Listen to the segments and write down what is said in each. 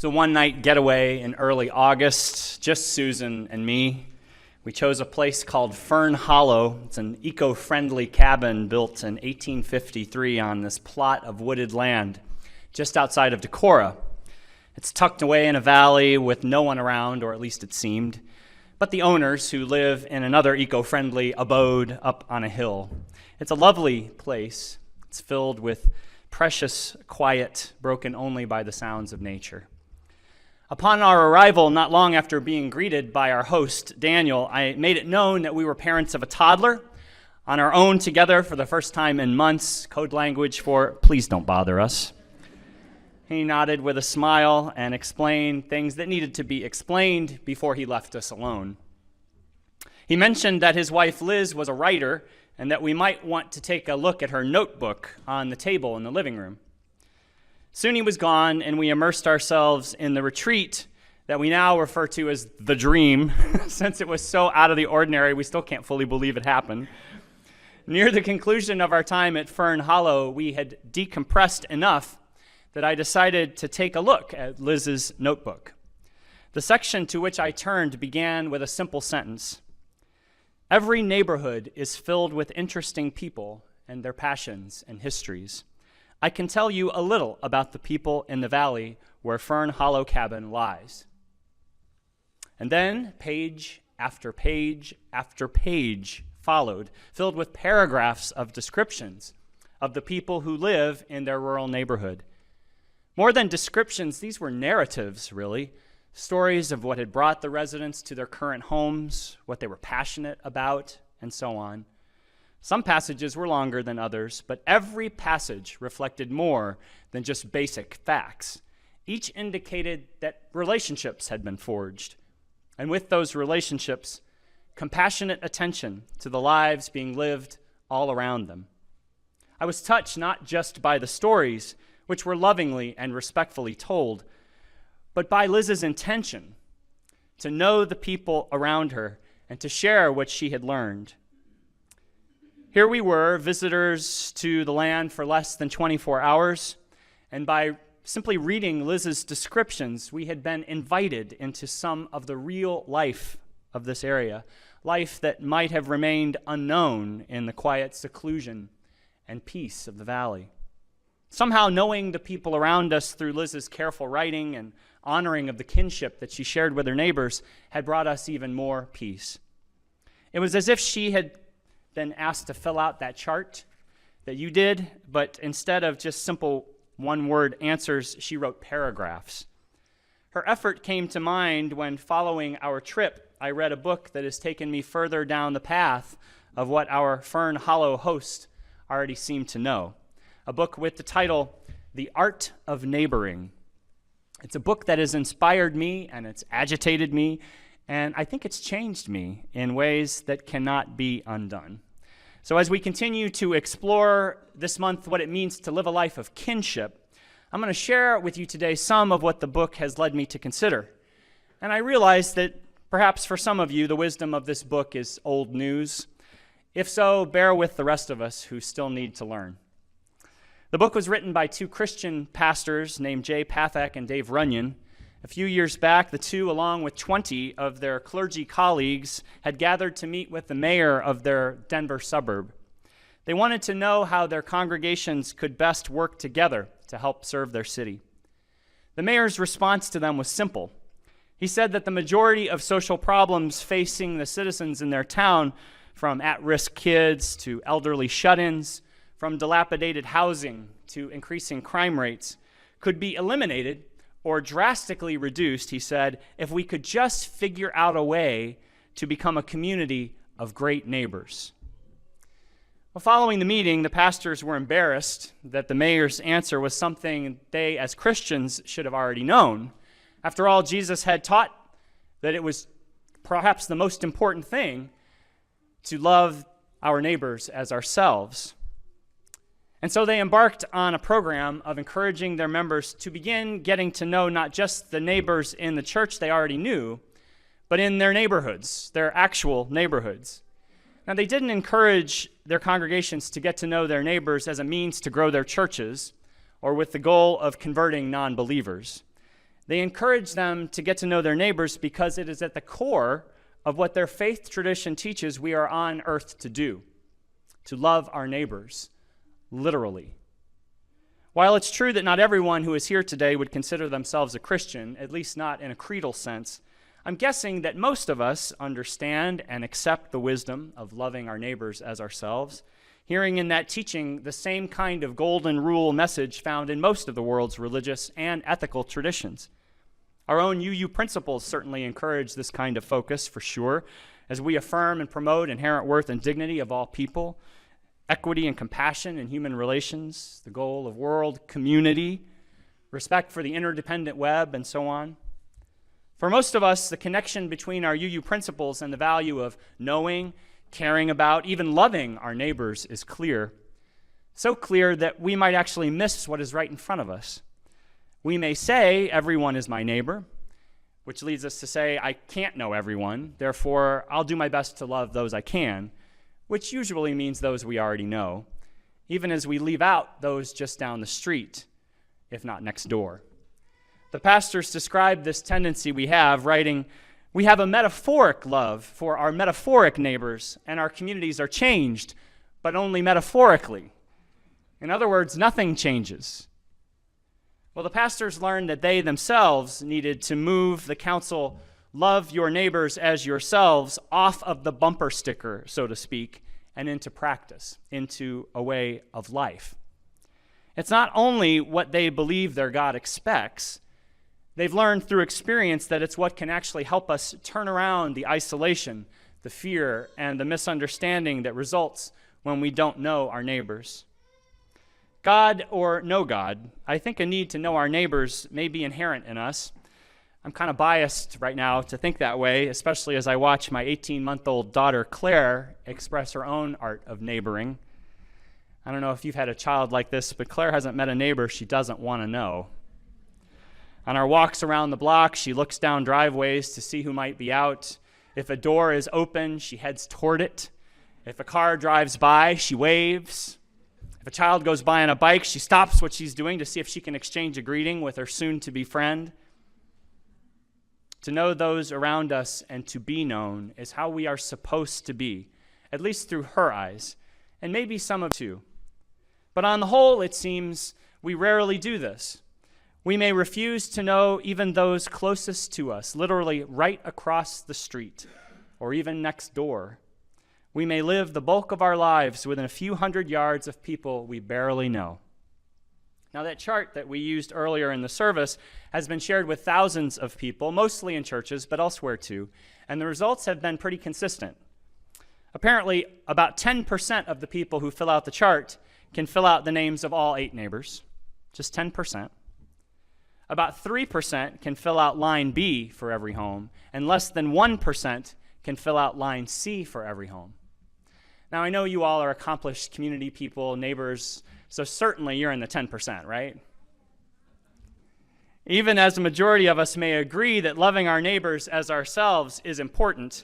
It's a one-night getaway in early August, just Susan and me. We chose a place called Fern Hollow. It's an eco-friendly cabin built in 1853 on this plot of wooded land just outside of Decorah. It's tucked away in a valley with no one around, or at least it seemed, but the owners who live in another eco-friendly abode up on a hill. It's a lovely place. It's filled with precious quiet, broken only by the sounds of nature. Upon our arrival, not long after being greeted by our host, Daniel, I made it known that we were parents of a toddler, on our own together for the first time in months, code language for please don't bother us. He nodded with a smile and explained things that needed to be explained before he left us alone. He mentioned that his wife Liz was a writer and that we might want to take a look at her notebook on the table in the living room. Soon he was gone, and we immersed ourselves in the retreat that we now refer to as the dream, since it was so out of the ordinary, we still can't fully believe it happened. Near the conclusion of our time at Fern Hollow, we had decompressed enough that I decided to take a look at Liz's notebook. The section to which I turned began with a simple sentence. Every neighborhood is filled with interesting people and their passions and histories. I can tell you a little about the people in the valley where Fern Hollow Cabin lies. And then page after page after page followed, filled with paragraphs of descriptions of the people who live in their rural neighborhood. More than descriptions, these were narratives, really. Stories of what had brought the residents to their current homes, what they were passionate about, and so on. Some passages were longer than others, but every passage reflected more than just basic facts. Each indicated that relationships had been forged, and with those relationships, compassionate attention to the lives being lived all around them. I was touched not just by the stories, which were lovingly and respectfully told, but by Liz's intention to know the people around her and to share what she had learned. Here we were, visitors to the land for less than 24 hours, and by simply reading Liz's descriptions, we had been invited into some of the real life of this area, life that might have remained unknown in the quiet seclusion and peace of the valley. Somehow knowing the people around us through Liz's careful writing and honoring of the kinship that she shared with her neighbors had brought us even more peace. It was as if she had been asked to fill out that chart that you did, but instead of just simple one-word answers, she wrote paragraphs. Her effort came to mind when, following our trip, I read a book that has taken me further down the path of what our Fern Hollow host already seemed to know. A book with the title, The Art of Neighboring. It's a book that has inspired me and it's agitated me, and I think it's changed me in ways that cannot be undone. So as we continue to explore this month what it means to live a life of kinship, I'm going to share with you today some of what the book has led me to consider. And I realize that perhaps for some of you, the wisdom of this book is old news. If so, bear with the rest of us who still need to learn. The book was written by two Christian pastors named Jay Pathak and Dave Runyon. A few years back, the two, along with 20 of their clergy colleagues, had gathered to meet with the mayor of their Denver suburb. They wanted to know how their congregations could best work together to help serve their city. The mayor's response to them was simple. He said that the majority of social problems facing the citizens in their town, from at-risk kids to elderly shut-ins, from dilapidated housing to increasing crime rates, could be eliminated or drastically reduced, he said, if we could just figure out a way to become a community of great neighbors. Well, following the meeting, the pastors were embarrassed that the mayor's answer was something they, as Christians, should have already known. After all, Jesus had taught that it was perhaps the most important thing to love our neighbors as ourselves. And so they embarked on a program of encouraging their members to begin getting to know not just the neighbors in the church they already knew, but in their neighborhoods, their actual neighborhoods. Now, they didn't encourage their congregations to get to know their neighbors as a means to grow their churches or with the goal of converting non-believers. They encourage them to get to know their neighbors because it is at the core of what their faith tradition teaches we are on earth to do, to love our neighbors, literally. While it's true that not everyone who is here today would consider themselves a Christian, at least not in a creedal sense, I'm guessing that most of us understand and accept the wisdom of loving our neighbors as ourselves, hearing in that teaching the same kind of golden rule message found in most of the world's religious and ethical traditions. Our own UU principles certainly encourage this kind of focus, for sure, as we affirm and promote inherent worth and dignity of all people, equity and compassion in human relations, the goal of world community, respect for the interdependent web, and so on. For most of us, the connection between our UU principles and the value of knowing, caring about, even loving our neighbors is clear. So clear that we might actually miss what is right in front of us. We may say, everyone is my neighbor, which leads us to say, I can't know everyone, therefore I'll do my best to love those I can, which usually means those we already know, even as we leave out those just down the street, if not next door. The pastors describe this tendency we have, writing, we have a metaphoric love for our metaphoric neighbors, and our communities are changed, but only metaphorically. In other words, nothing changes. Well, the pastors learned that they themselves needed to move the counsel, love your neighbors as yourselves, off of the bumper sticker, so to speak, and into practice, into a way of life. It's not only what they believe their God expects, they've learned through experience that it's what can actually help us turn around the isolation, the fear, and the misunderstanding that results when we don't know our neighbors. God or no God, I think a need to know our neighbors may be inherent in us. I'm kind of biased right now to think that way, especially as I watch my 18-month-old daughter, Claire, express her own art of neighboring. I don't know if you've had a child like this, but Claire hasn't met a neighbor she doesn't want to know. On our walks around the block, she looks down driveways to see who might be out. If a door is open, she heads toward it. If a car drives by, she waves. If a child goes by on a bike, she stops what she's doing to see if she can exchange a greeting with her soon-to-be friend. To know those around us and to be known is how we are supposed to be, at least through her eyes, and maybe some of too. But on the whole, it seems we rarely do this. We may refuse to know even those closest to us, literally right across the street, or even next door. We may live the bulk of our lives within a few hundred yards of people we barely know. Now, that chart that we used earlier in the service has been shared with thousands of people, mostly in churches, but elsewhere too, and the results have been pretty consistent. Apparently, about 10% of the people who fill out the chart can fill out the names of all 8 neighbors, just 10%. About 3% can fill out line B for every home, and less than 1% can fill out line C for every home. Now, I know you all are accomplished community people, neighbors, so certainly you're in the 10%, right? Even as the majority of us may agree that loving our neighbors as ourselves is important,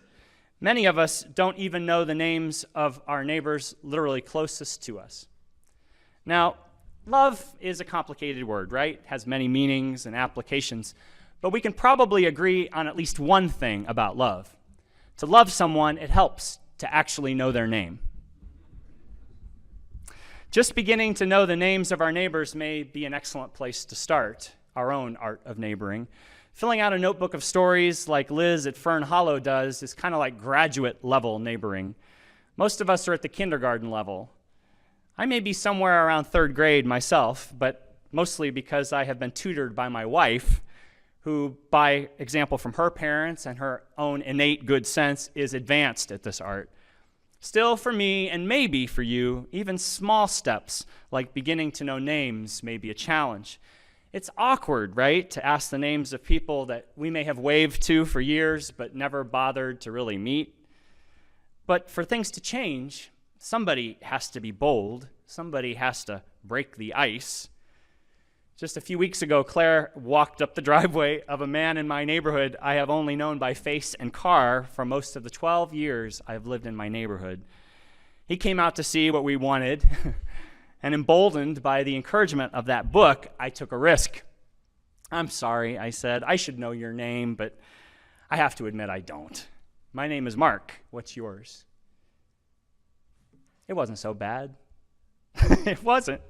many of us don't even know the names of our neighbors literally closest to us. Now, love is a complicated word, right? It has many meanings and applications, but we can probably agree on at least one thing about love. To love someone, it helps to actually know their name. Just beginning to know the names of our neighbors may be an excellent place to start our own art of neighboring. Filling out a notebook of stories like Liz at Fern Hollow does is kind of like graduate level neighboring. Most of us are at the kindergarten level. I may be somewhere around 3rd grade myself, but mostly because I have been tutored by my wife, who, by example from her parents and her own innate good sense, is advanced at this art. Still, for me, and maybe for you, even small steps like beginning to know names may be a challenge. It's awkward, right, to ask the names of people that we may have waved to for years but never bothered to really meet. But for things to change, somebody has to be bold. Somebody has to break the ice. Just a few weeks ago, Claire walked up the driveway of a man in my neighborhood I have only known by face and car for most of the 12 years I've lived in my neighborhood. He came out to see what we wanted, and emboldened by the encouragement of that book, I took a risk. "I'm sorry," I said. "I should know your name, but I have to admit I don't. My name is Mark. What's yours?" It wasn't so bad. It wasn't.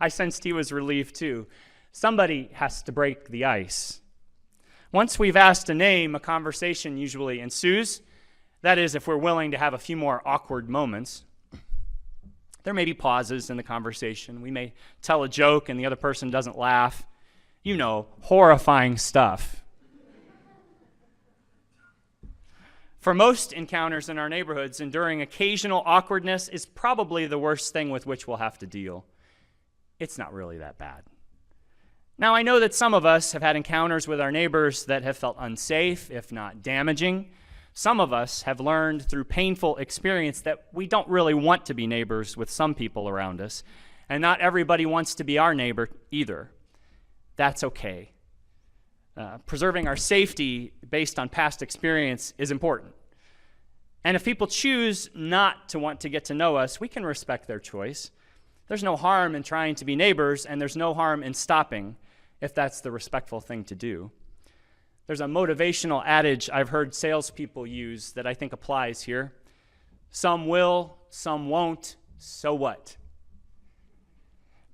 I sensed he was relieved too. Somebody has to break the ice. Once we've asked a name, a conversation usually ensues. That is, if we're willing to have a few more awkward moments. There may be pauses in the conversation. We may tell a joke and the other person doesn't laugh. You know, horrifying stuff. For most encounters in our neighborhoods, enduring occasional awkwardness is probably the worst thing with which we'll have to deal. It's not really that bad. Now, I know that some of us have had encounters with our neighbors that have felt unsafe, if not damaging. Some of us have learned through painful experience that we don't really want to be neighbors with some people around us, and not everybody wants to be our neighbor either. That's okay. Preserving our safety based on past experience is important. And if people choose not to want to get to know us, we can respect their choice. There's no harm in trying to be neighbors, and there's no harm in stopping if that's the respectful thing to do. There's a motivational adage I've heard salespeople use that I think applies here. Some will, some won't, so what?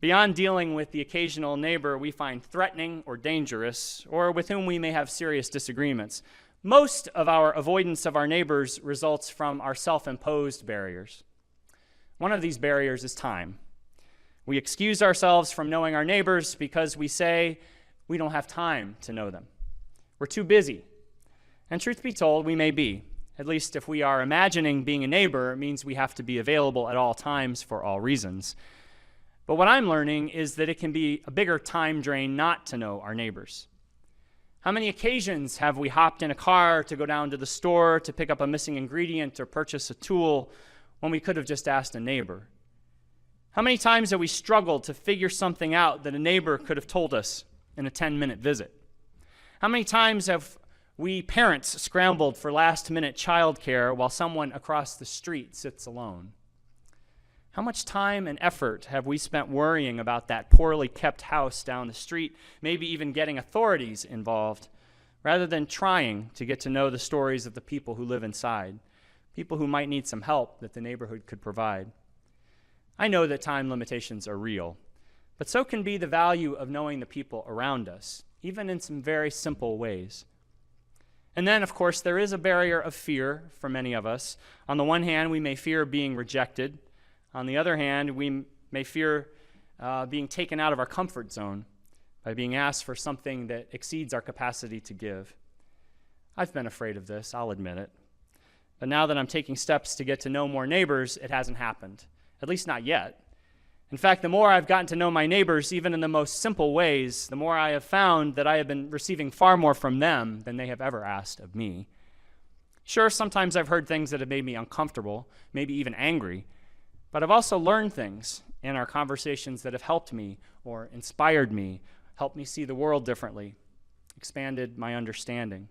Beyond dealing with the occasional neighbor we find threatening or dangerous, or with whom we may have serious disagreements, most of our avoidance of our neighbors results from our self-imposed barriers. One of these barriers is time. We excuse ourselves from knowing our neighbors because we say we don't have time to know them. We're too busy. And truth be told, we may be. At least if we are imagining being a neighbor, it means we have to be available at all times for all reasons. But what I'm learning is that it can be a bigger time drain not to know our neighbors. How many occasions have we hopped in a car to go down to the store to pick up a missing ingredient or purchase a tool when we could have just asked a neighbor? How many times have we struggled to figure something out that a neighbor could have told us in a 10-minute visit? How many times have we parents scrambled for last-minute childcare while someone across the street sits alone? How much time and effort have we spent worrying about that poorly kept house down the street, maybe even getting authorities involved, rather than trying to get to know the stories of the people who live inside, people who might need some help that the neighborhood could provide? I know that time limitations are real, but so can be the value of knowing the people around us, even in some very simple ways. And then, of course, there is a barrier of fear for many of us. On the one hand, we may fear being rejected. On the other hand, we may fear being taken out of our comfort zone by being asked for something that exceeds our capacity to give. I've been afraid of this, I'll admit it. But now that I'm taking steps to get to know more neighbors, it hasn't happened, at least not yet. In fact, the more I've gotten to know my neighbors, even in the most simple ways, the more I have found that I have been receiving far more from them than they have ever asked of me. Sure, sometimes I've heard things that have made me uncomfortable, maybe even angry, but I've also learned things in our conversations that have helped me or inspired me, helped me see the world differently, expanded my understanding.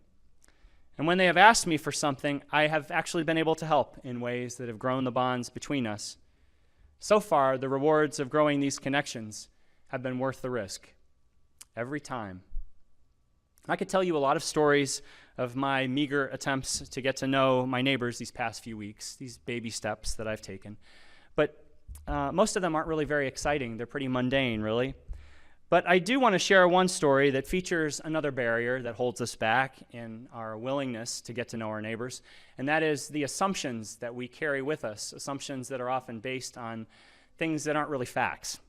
And when they have asked me for something, I have actually been able to help in ways that have grown the bonds between us. So far, the rewards of growing these connections have been worth the risk, every time. I could tell you a lot of stories of my meager attempts to get to know my neighbors these past few weeks, these baby steps that I've taken. But most of them aren't really very exciting. They're pretty mundane, really. But I do want to share one story that features another barrier that holds us back in our willingness to get to know our neighbors, and that is the assumptions that we carry with us, assumptions that are often based on things that aren't really facts.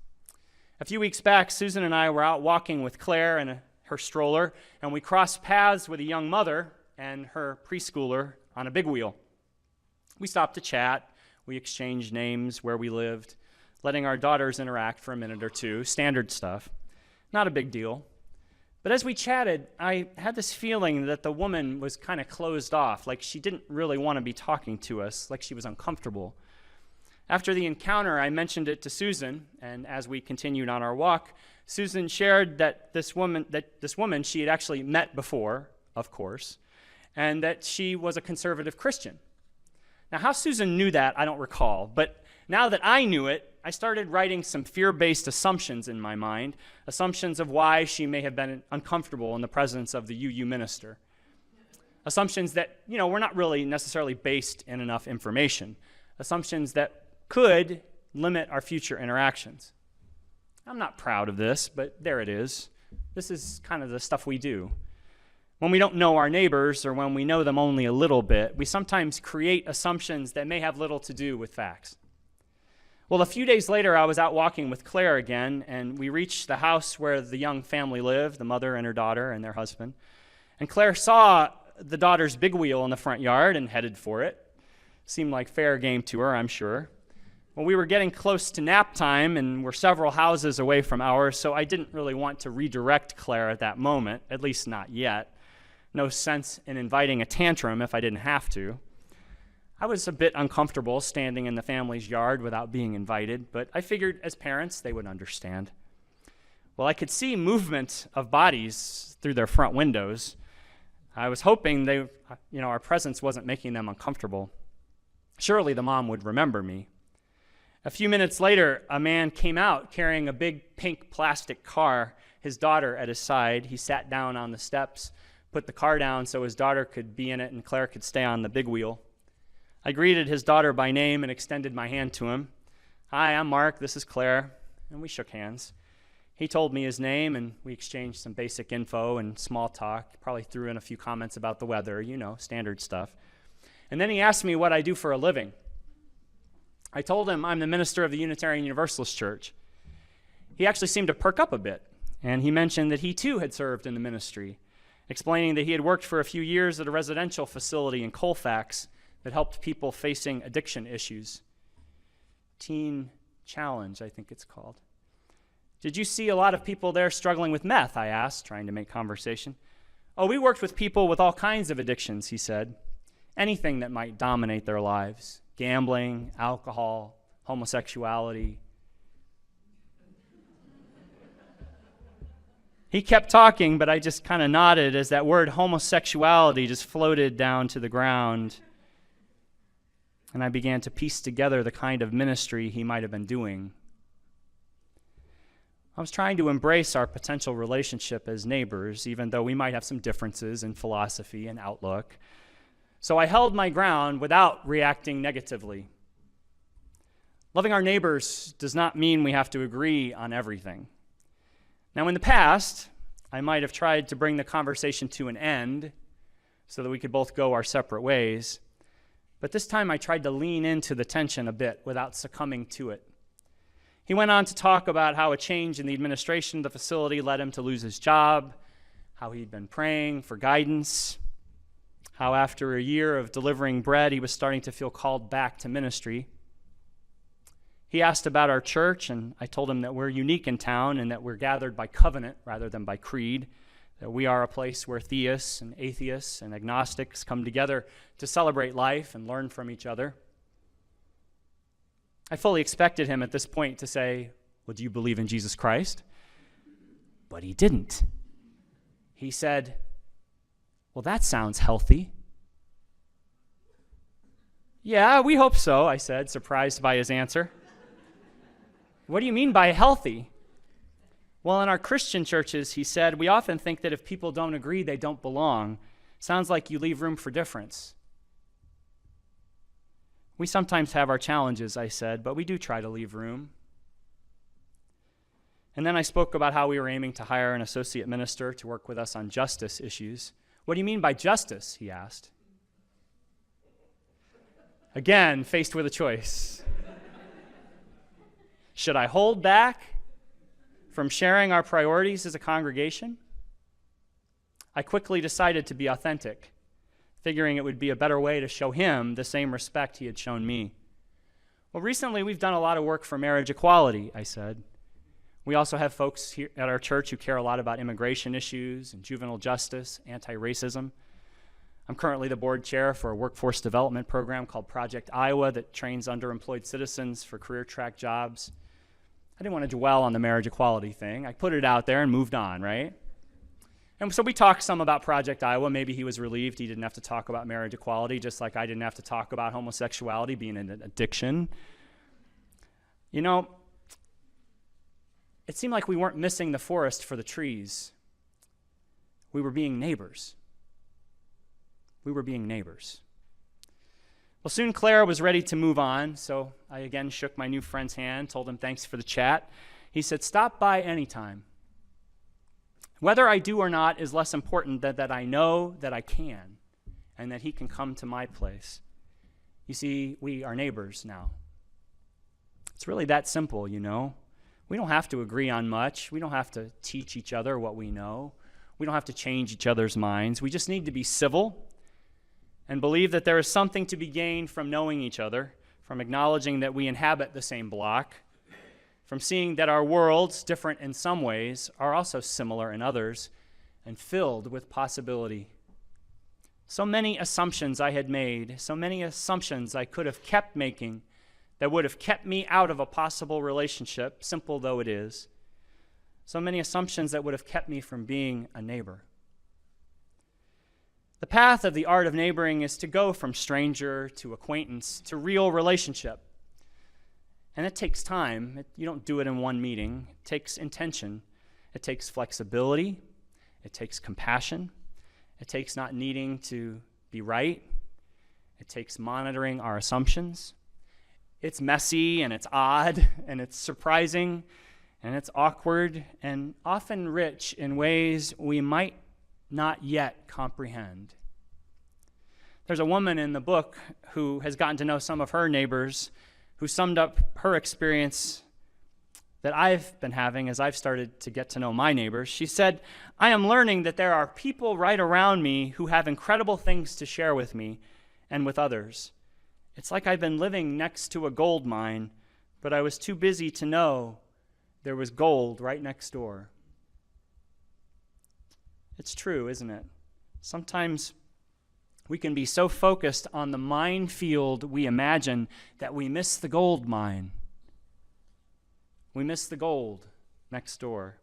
A few weeks back, Susan and I were out walking with Claire and her stroller, and we crossed paths with a young mother and her preschooler on a big wheel. We stopped to chat. We exchanged names, where we lived, letting our daughters interact for a minute or two, standard stuff. Not a big deal. But as we chatted, I had this feeling that the woman was kind of closed off, like she didn't really want to be talking to us, like she was uncomfortable. After the encounter, I mentioned it to Susan, and as we continued on our walk, Susan shared that this woman she had actually met before, of course, and that she was a conservative Christian. Now, how Susan knew that, I don't recall, but now that I knew it, I started writing some fear-based assumptions in my mind, assumptions of why she may have been uncomfortable in the presence of the UU minister. Assumptions that, were not really necessarily based in enough information. Assumptions that could limit our future interactions. I'm not proud of this, but there it is. This is kind of the stuff we do. When we don't know our neighbors, or when we know them only a little bit, we sometimes create assumptions that may have little to do with facts. Well, a few days later, I was out walking with Claire again, and we reached the house where the young family lived, the mother and her daughter and their husband. And Claire saw the daughter's big wheel in the front yard and headed for it. Seemed like fair game to her, I'm sure. Well, we were getting close to nap time, and we're several houses away from ours, so I didn't really want to redirect Claire at that moment, at least not yet. No sense in inviting a tantrum if I didn't have to. I was a bit uncomfortable standing in the family's yard without being invited, but I figured as parents they would understand. Well, I could see movement of bodies through their front windows. I was hoping our presence wasn't making them uncomfortable. Surely the mom would remember me. A few minutes later, a man came out carrying a big pink plastic car, his daughter at his side. He sat down on the steps, put the car down so his daughter could be in it and Claire could stay on the big wheel. I greeted his daughter by name and extended my hand to him. "Hi, I'm Mark, this is Claire," and we shook hands. He told me his name, and we exchanged some basic info and small talk, probably threw in a few comments about the weather, standard stuff. And then he asked me what I do for a living. I told him I'm the minister of the Unitarian Universalist Church. He actually seemed to perk up a bit, and he mentioned that he too had served in the ministry, explaining that he had worked for a few years at a residential facility in Colfax that helped people facing addiction issues. Teen Challenge, I think it's called. "Did you see a lot of people there struggling with meth?" I asked, trying to make conversation. "Oh, we worked with people with all kinds of addictions," he said. "Anything that might dominate their lives. Gambling, alcohol, homosexuality." He kept talking, but I just kind of nodded as that word homosexuality just floated down to the ground. And I began to piece together the kind of ministry he might have been doing. I was trying to embrace our potential relationship as neighbors, even though we might have some differences in philosophy and outlook. So I held my ground without reacting negatively. Loving our neighbors does not mean we have to agree on everything. Now, in the past, I might have tried to bring the conversation to an end so that we could both go our separate ways. But this time I tried to lean into the tension a bit without succumbing to it. He went on to talk about how a change in the administration of the facility led him to lose his job, how he'd been praying for guidance, how after a year of delivering bread, he was starting to feel called back to ministry. He asked about our church, and I told him that we're unique in town and that we're gathered by covenant rather than by creed, that we are a place where theists and atheists and agnostics come together to celebrate life and learn from each other. I fully expected him at this point to say, "Well, do you believe in Jesus Christ?" But he didn't. He said, "Well, that sounds healthy." "Yeah, we hope so," I said, surprised by his answer. "What do you mean by healthy?" "Well, in our Christian churches," he said, "we often think that if people don't agree, they don't belong. Sounds like you leave room for difference." "We sometimes have our challenges," I said, "but we do try to leave room." And then I spoke about how we were aiming to hire an associate minister to work with us on justice issues. "What do you mean by justice?" he asked. Again, faced with a choice. Should I hold back from sharing our priorities as a congregation? I quickly decided to be authentic, figuring it would be a better way to show him the same respect he had shown me. "Well, recently we've done a lot of work for marriage equality," I said. "We also have folks here at our church who care a lot about immigration issues and juvenile justice, anti-racism. I'm currently the board chair for a workforce development program called Project Iowa that trains underemployed citizens for career track jobs." I didn't want to dwell on the marriage equality thing. I put it out there and moved on, right? And so we talked some about Project Iowa. Maybe he was relieved he didn't have to talk about marriage equality, just like I didn't have to talk about homosexuality being an addiction. You know, it seemed like we weren't missing the forest for the trees. We were being neighbors. We were being neighbors. Well, soon Clara was ready to move on, so I again shook my new friend's hand, told him thanks for the chat. He said, "Stop by anytime. Whether I do or not is less important than that I know that I can and that he can come to my place." You see, we are neighbors now. It's really that simple, you know. We don't have to agree on much. We don't have to teach each other what we know. We don't have to change each other's minds. We just need to be civil and believe that there is something to be gained from knowing each other, from acknowledging that we inhabit the same block, from seeing that our worlds, different in some ways, are also similar in others, and filled with possibility. So many assumptions I had made, so many assumptions I could have kept making that would have kept me out of a possible relationship, simple though it is. So many assumptions that would have kept me from being a neighbor. The path of the art of neighboring is to go from stranger to acquaintance to real relationship. And it takes time. You don't do it in one meeting. It takes intention. It takes flexibility. It takes compassion. It takes not needing to be right. It takes monitoring our assumptions. It's messy and it's odd and it's surprising and it's awkward and often rich in ways we might not yet comprehend. There's a woman in the book who has gotten to know some of her neighbors who summed up her experience that I've been having as I've started to get to know my neighbors. She said, "I am learning that there are people right around me who have incredible things to share with me and with others. It's like I've been living next to a gold mine, but I was too busy to know there was gold right next door." It's true, isn't it? Sometimes we can be so focused on the minefield we imagine that we miss the gold mine. We miss the gold next door.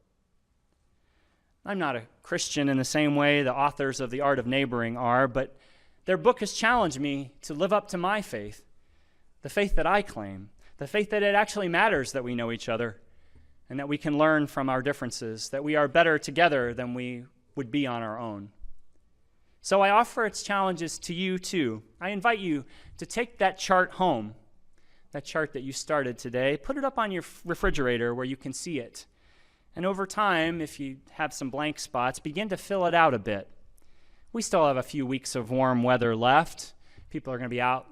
I'm not a Christian in the same way the authors of The Art of Neighboring are, but their book has challenged me to live up to my faith, the faith that I claim, the faith that it actually matters that we know each other and that we can learn from our differences, that we are better together than we would be on our own. So I offer its challenges to you too. I invite you to take that chart home, that chart that you started today, put it up on your refrigerator where you can see it. And over time, if you have some blank spots, begin to fill it out a bit. We still have a few weeks of warm weather left. People are going to be out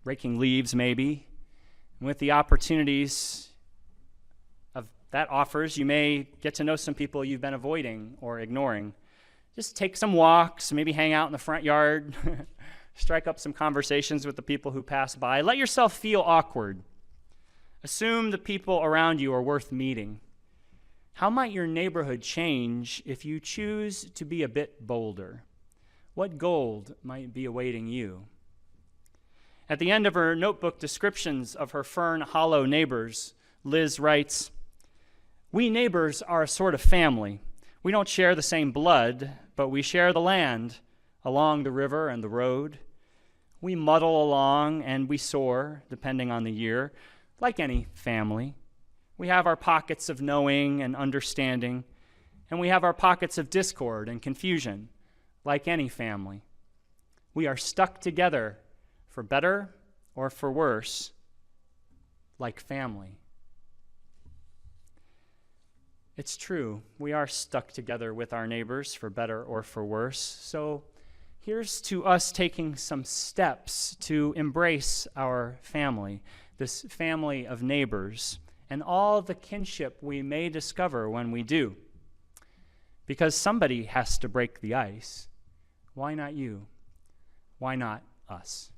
raking leaves maybe. And with the opportunities of that offers, you may get to know some people you've been avoiding or ignoring. Just take some walks, maybe hang out in the front yard, strike up some conversations with the people who pass by. Let yourself feel awkward. Assume the people around you are worth meeting. How might your neighborhood change if you choose to be a bit bolder? What gold might be awaiting you? At the end of her notebook descriptions of her Fern Hollow neighbors, Liz writes, "We neighbors are a sort of family. We don't share the same blood, but we share the land along the river and the road. We muddle along and we soar, depending on the year, like any family. We have our pockets of knowing and understanding, and we have our pockets of discord and confusion, like any family. We are stuck together for better or for worse, like family." It's true, we are stuck together with our neighbors for better or for worse. So here's to us taking some steps to embrace our family, this family of neighbors, and all the kinship we may discover when we do. Because somebody has to break the ice. Why not you? Why not us?